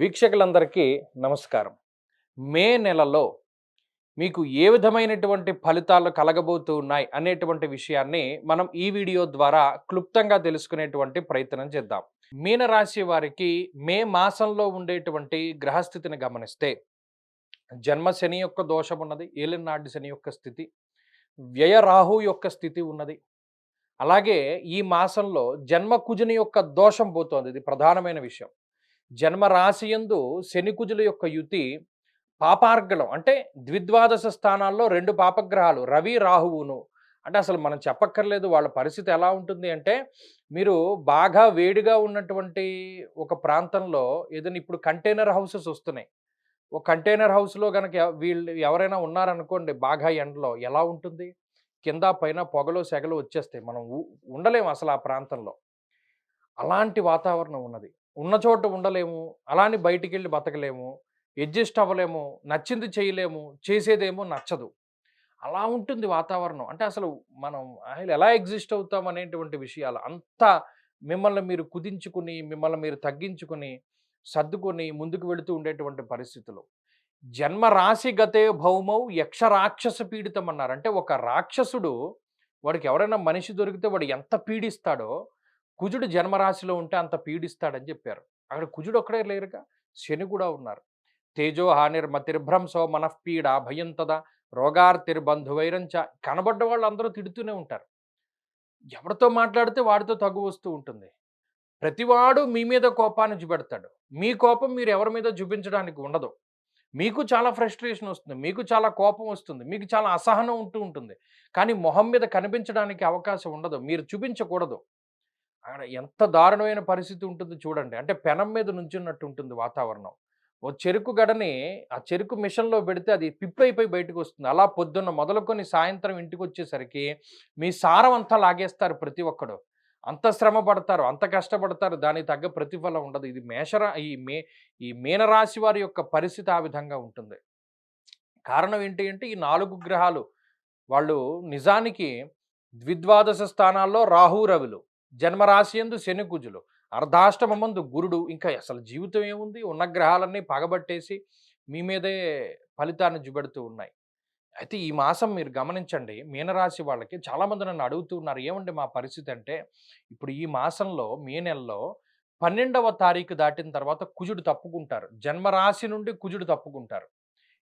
వీక్షకులందరికీ నమస్కారం. మే నెలలో మీకు ఏ విధమైనటువంటి ఫలితాలు కలగబోతూ ఉన్నాయి అనేటువంటి విషయాన్ని మనం ఈ వీడియో ద్వారా క్లుప్తంగా తెలుసుకునేటువంటి ప్రయత్నం చేద్దాం. మీనరాశి వారికి మే మాసంలో ఉండేటువంటి గ్రహస్థితిని గమనిస్తే జన్మ శని యొక్క దోషం ఉన్నది, ఏలినాటి శని యొక్క స్థితి, వ్యయ రాహు యొక్క స్థితి ఉన్నది. అలాగే ఈ మాసంలో జన్మ కుజుని యొక్క దోషం పోతోంది. ఇది ప్రధానమైన విషయం. జన్మ రాశియందు శని కుజుల యొక్క యుతి పాపార్గళం అంటే ద్విద్వాదశ స్థానాల్లో 2 పాపగ్రహాలు రవి, రాహువును. అంటే అసలు మనం చెప్పక్కర్లేదు వాళ్ళ పరిస్థితి ఎలా ఉంటుంది అంటే, మీరు బాగా వేడిగా ఉన్నటువంటి ఒక ప్రాంతంలో ఏదైనా ఇప్పుడు కంటైనర్ హౌసెస్ వస్తున్నాయి. ఒక కంటైనర్ హౌస్‌లో గనక వీళ్ళు ఎవరైనా ఉన్నారనుకోండి బాగా ఎండలో ఎలా ఉంటుంది? కింద పైన పొగలు, సెగలు వచ్చేస్తాయి. మనం ఉండలేము అసలు ఆ ప్రాంతంలో. అలాంటి వాతావరణం ఉన్నది. ఉన్న చోట ఉండలేము. అలా అని బయటికెళ్ళి బతకలేము. అడ్జస్ట్ అవ్వలేము. నచ్చింది చేయలేము. చేసేదేమో నచ్చదు. అలా ఉంటుంది వాతావరణం. అంటే అసలు మనం అసలు ఎలా ఎగ్జిస్ట్ అవుతాం అనేటువంటి విషయాలు. అంతా మిమ్మల్ని మీరు కుదించుకుని, మిమ్మల్ని మీరు తగ్గించుకొని, సర్దుకొని ముందుకు వెళుతూ ఉండేటువంటి పరిస్థితులు. జన్మ రాశి గతే భౌమౌ యక్ష రాక్షస పీడితం అన్నారు. అంటే ఒక రాక్షసుడు వాడికి ఎవరైనా మనిషి దొరికితే వాడు ఎంత పీడిస్తాడో, కుజుడు జన్మరాశిలో ఉంటే అంత పీడిస్తాడని చెప్పారు. అక్కడ కుజుడు ఒక్కడే లేరుగా, శని కూడా ఉన్నారు. తేజో హానిర్మతిర్భ్రంశో మనఃపీడ భయం తదా రోగార్తిర్బంధువైరంచ కనబడ్డ వాళ్ళందరూ తిడుతూనే ఉంటారు. ఎవరితో మాట్లాడితే వాడితో తగు వస్తూ ఉంటుంది. ప్రతివాడు మీ మీద కోపాన్ని చూపెడతాడు. మీ కోపం మీరు ఎవరి మీద చూపించడానికి ఉండదు. మీకు చాలా ఫ్రస్ట్రేషన్ వస్తుంది. మీకు చాలా కోపం వస్తుంది. మీకు చాలా అసహనం ఉంటూ ఉంటుంది. కానీ మొహం మీద కనిపించడానికి అవకాశం ఉండదు. మీరు చూపించకూడదు. అక్కడ ఎంత దారుణమైన పరిస్థితి ఉంటుంది చూడండి. అంటే పెనం మీద నుంచున్నట్టు ఉంటుంది వాతావరణం. ఓ చెరుకు గడని ఆ చెరుకు మిషన్‌లో పెడితే అది పిప్పయిపోయి బయటకొస్తుంది. అలా పొద్దున్న మొదలుకొని సాయంత్రం ఇంటికొచ్చేసరికి మీ సారం అంతా లాగేస్తారు ప్రతి ఒక్కడు. అంత శ్రమ పడతారు, అంత కష్టపడతారు. దానికి తగ్గ ప్రతిఫలం ఉండదు. ఇది ఈ మీనరాశి వారి యొక్క పరిస్థితి ఆ విధంగా ఉంటుంది. కారణం ఏంటి అంటే ఈ 4 గ్రహాలు వాళ్ళు నిజానికి ద్విద్వాదశ స్థానాల్లో రాహు, రవులు, జన్మరాశియందు శని, కుజులు, అర్ధాష్టమమందు గురుడు. ఇంకా అసలు జీవితం ఏముంది? ఉన్న గ్రహాలన్నీ పగబట్టేసి మీ మీదే ఫలితాన్ని చూపెడుతూ ఉన్నాయి. అయితే ఈ మాసం మీరు గమనించండి మీనరాశి వాళ్ళకి చాలామంది నన్ను అడుగుతూ ఉన్నారు. ఏమండి మా పరిస్థితి అంటే, ఇప్పుడు ఈ మాసంలో మే నెలలో 12వ తారీఖు దాటిన తర్వాత కుజుడు తప్పుకుంటారు. జన్మరాశి నుండి కుజుడు తప్పుకుంటారు.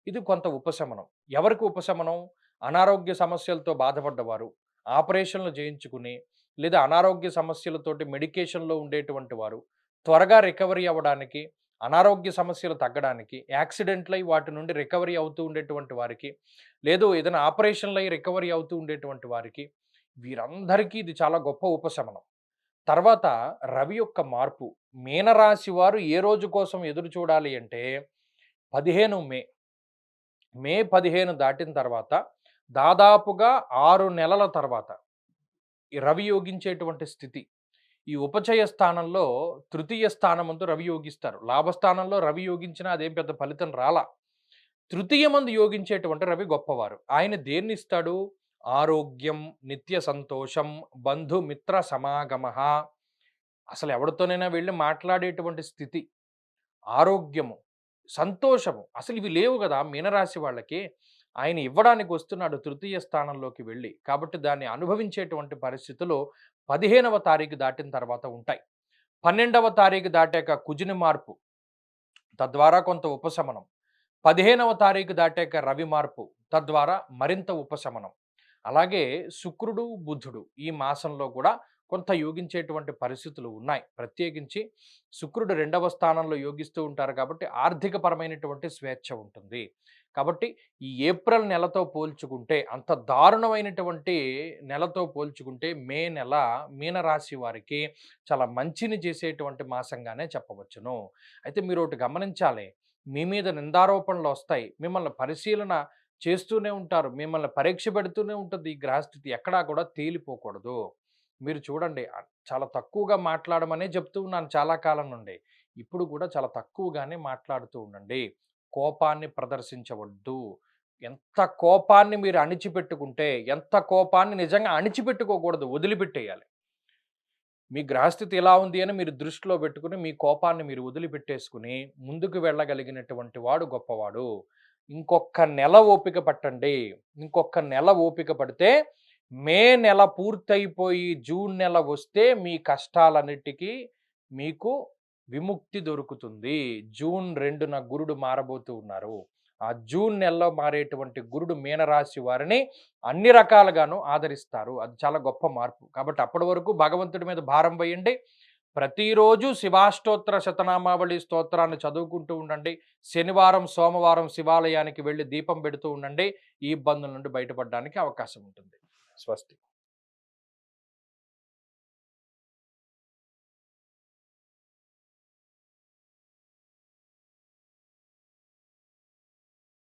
ఇది కొంత ఉపశమనం. ఎవరికి ఉపశమనం? అనారోగ్య సమస్యలతో బాధపడ్డవారు, ఆపరేషన్‌లు చేయించుకుని, లేదా అనారోగ్య సమస్యలతోటి మెడికేషన్‌లో ఉండేటువంటి వారు, త్వరగా రికవరీ అవ్వడానికి, అనారోగ్య సమస్యలు తగ్గడానికి, యాక్సిడెంట్‌లయి వాటి నుండి రికవరీ అవుతూ ఉండేటువంటి వారికి, లేదు ఏదైనా ఆపరేషన్‌లయి రికవరీ అవుతూ ఉండేటువంటి వారికి, వీరందరికీ ఇది చాలా గొప్ప ఉపశమనం. తర్వాత రవి యొక్క మార్పు. మీనరాశి వారు ఏ రోజు కోసం ఎదురు చూడాలి అంటే 15 మే. మే 15 దాటిన తర్వాత దాదాపుగా 6 నెలల తర్వాత ఈ రవి యోగించేటువంటి స్థితి. ఈ ఉపచయ స్థానంలో తృతీయ స్థానమందు రవి యోగిస్తారు. లాభస్థానంలో రవి యోగించినా అదేం పెద్ద ఫలితం రాలా. తృతీయమందు యోగించేటువంటి రవి గొప్పవారు. ఆయన దేన్నిస్తాడు? ఆరోగ్యం, నిత్య సంతోషం, బంధుమిత్ర సమాగమః. అసలు ఎవరితోనైనా వెళ్లి మాట్లాడేటువంటి స్థితి, ఆరోగ్యము, సంతోషము అసలు ఇవి లేవు గదా! మీనరాశి వాళ్ళకి. ఆయన ఇవ్వడానికి వస్తున్నాడు తృతీయ స్థానంలోకి వెళ్ళి. కాబట్టి దాన్ని అనుభవించేటువంటి పరిస్థితులు 15వ తారీఖు దాటిన తర్వాత ఉంటాయి. 12వ తారీఖు దాటాక కుజుని మార్పు, తద్వారా కొంత ఉపశమనం. 15వ తారీఖు దాటాక రవి మార్పు, తద్వారా మరింత ఉపశమనం. అలాగే శుక్రుడు, బుధుడు ఈ మాసంలో కూడా కొంత యోగించేటువంటి పరిస్థితులు ఉన్నాయి. ప్రత్యేకించి శుక్రుడు 2వ స్థానంలో యోగిస్తూ ఉంటారు కాబట్టి ఆర్థికపరమైనటువంటి స్వేచ్ఛ ఉంటుంది. కాబట్టి ఈ ఏప్రిల్ నెలతో పోల్చుకుంటే అంత దారుణమైనటువంటి నెలతో పోల్చుకుంటే మే నెల మీనరాశి వారికి చాలా మంచిని చేసేటువంటి మాసంగానే చెప్పవచ్చును. అయితే మీరొకటి గమనించాలి. మీ మీద నిందారోపణలొస్తాయి. మిమ్మల్ని పరిశీలన చేస్తూనే ఉంటారు. మిమ్మల్ని పరీక్ష పెడుతూనే ఉంటుంది ఈ గ్రహస్థితి. ఎక్కడా కూడా తేలిపోకూడదు. మీరు చూడండి చాలా తక్కువగా మాట్లాడమనే చెప్తూ ఉన్నాను చాలా కాలం నుండి. ఇప్పుడు కూడా చాలా తక్కువగానే మాట్లాడుతూ ఉండండి. కోపాన్ని ప్రదర్శించవద్దు. ఎంత కోపాన్ని మీరు అణిచిపెట్టుకుంటే, ఎంత కోపాన్ని నిజంగా అణిచిపెట్టుకోకూడదు, వదిలిపెట్టేయాలి. మీ గ్రహస్థితి ఎలా ఉంది అని మీరు దృష్టిలో పెట్టుకుని మీ కోపాన్ని మీరు వదిలిపెట్టేసుకుని ముందుకు వెళ్ళగలిగినటువంటి వాడు గొప్పవాడు. ఇంకొక నెల ఓపిక పట్టండి. ఇంకొక నెల ఓపిక పడితే మే నెల పూర్తయిపోయి జూన్ నెల వస్తే మీ కష్టాలన్నిటికీ మీకు విముక్తి దొరుకుతుంది. జూన్ 2న గురుడు మారబోతూ ఉన్నారు. ఆ జూన్ నెలలో మారేటువంటి గురుడు మీనరాశి వారిని అన్ని రకాలుగాను ఆదరిస్తారు. అది చాలా గొప్ప మార్పు. కాబట్టి అప్పటి వరకు భగవంతుడి మీద భారం వేయండి. ప్రతిరోజు శివాష్టోత్తర శతనామావళి స్తోత్రాన్ని చదువుకుంటూ ఉండండి. శనివారం, సోమవారం శివాలయానికి వెళ్లి దీపం పెడుతూ ఉండండి. ఈ ఇబ్బందుల నుండి బయటపడడానికి అవకాశం ఉంటుంది. స్వస్తి.